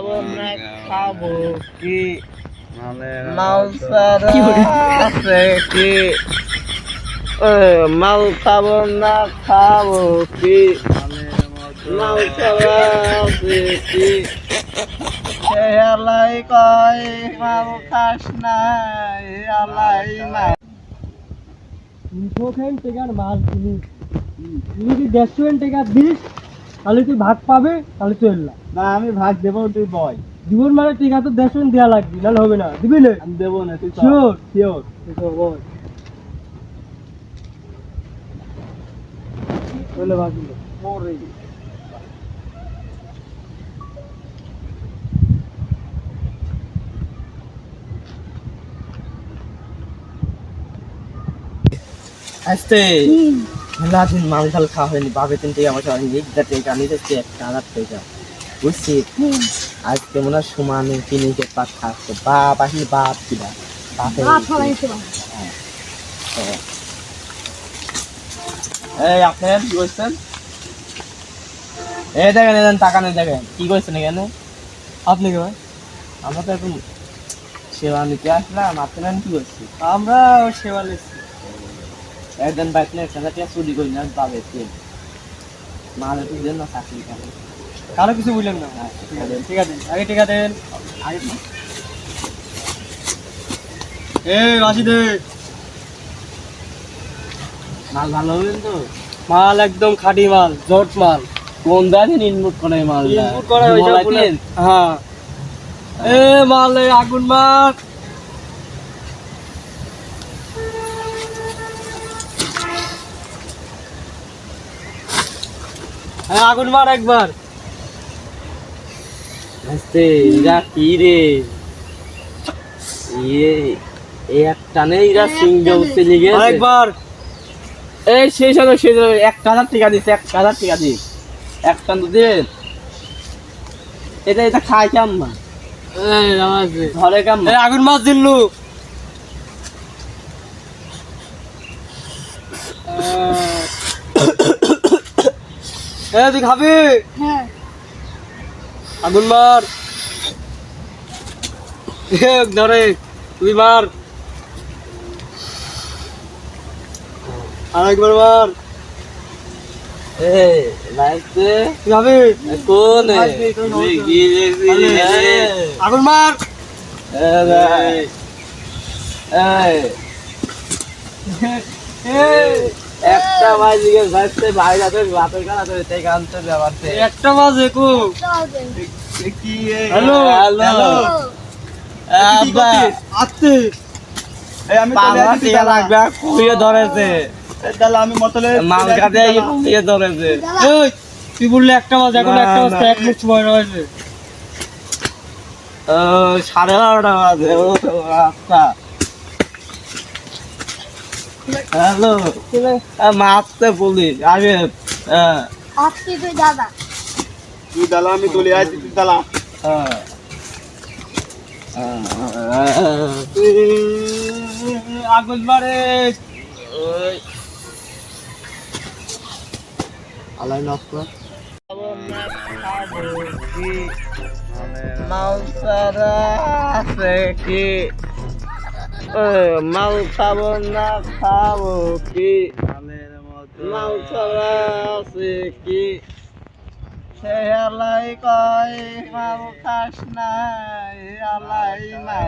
খাবো না খাবো কি মাল ছাড়া আছে কি মাল খাবো না খাবো কি মাল ছাড়া আছে কি হেলাই কয় মাল খাস না হেলাই না টাকার মাল কিনি তুই যদি 150 টাকা দিস তাহলে তুই ভাগ পাবে তাহলে তুই এলা না আমি ভাগ দেবো তুই বয় জীবন মানে টাকা তো 150 দেওয়া লাগবে নাহলে হবে না দিবি না আমি দেবো না তুই শিওর শিওর বল বলে ভাগ দিল আসতে মেলা দিন মাল ঝাল খাওয়া হয়নি বাবে 3 টাকা আমার হয়নি 1 টাকা নিতে 1000 টাকা বুঝছি আজকে মনে হয় সমানে কিনে কে পাক খাচ্ছে বাপ আসলে বাপ কিনা এই আপনার কি করছেন এই দেখেন টাকা নেই দেখেন কি করছেন এখানে আপনি কি ভাই আমরা তো এখন সেবা নিতে আসলাম আপনার কি করছি আমরা সেবা নিচ্ছি একদিন বাইক নিয়ে চুরি করি না পাবে মাল একটু দেন না চাকরি কেন কারো কিছু বললেন না ঠিক আছে আগে টাকা দেন আগে রাশি দে মাল ভালো হবেন তো মাল একদম খাঁটি মাল জট মাল কোন জানি ইনপুট করে মাল ইনপুট করা হয়েছে হ্যাঁ মাল আগুন মাল আগুন মার একবার এরা কি রে একটা নেই এরা সিংহ চলে গেছে একবার এই সেই 1000 টাকা দিচ্ছে 1000 টাকা দিস একটা তো দেন এটা খাই কেমন না ঘরে কেমন আগুন মাছ দিল্লু তুই খাবি আগুন মার ধরে তুই মার আর একবার মার লাইতে তুই খাবি কোন আগুন মার একটা বাজিকে যাচ্ছে বাইরে বাপের কাছে থেকে আনতে যাবাতে একটা বাজে কো কি হ্যালো হ্যালো আব্বা আত্তে এই আমি চলে আসি লাগবে কুইয়ে ধরেছে তাহলে আমি মতলে মাল কাটে কুইয়ে ধরেছে এই তুই বললি একটা বাজে এখন একটা বাজে এক মিনিট সময় রয়েছে 12:30 বাজে ও আচ্ছা হ্যালো মারতে পুলিশ আগে আজকে তুই দাদা তুই দালা আমি চলে আসছি তুই দালা আগুন মারে আলাই নষ্ট মাল ছাড়া আছে কি মাল খাবো না খাবো কি মাল ছাড়া আছে কি হেলাই কয় মাল খাস না হেলাই না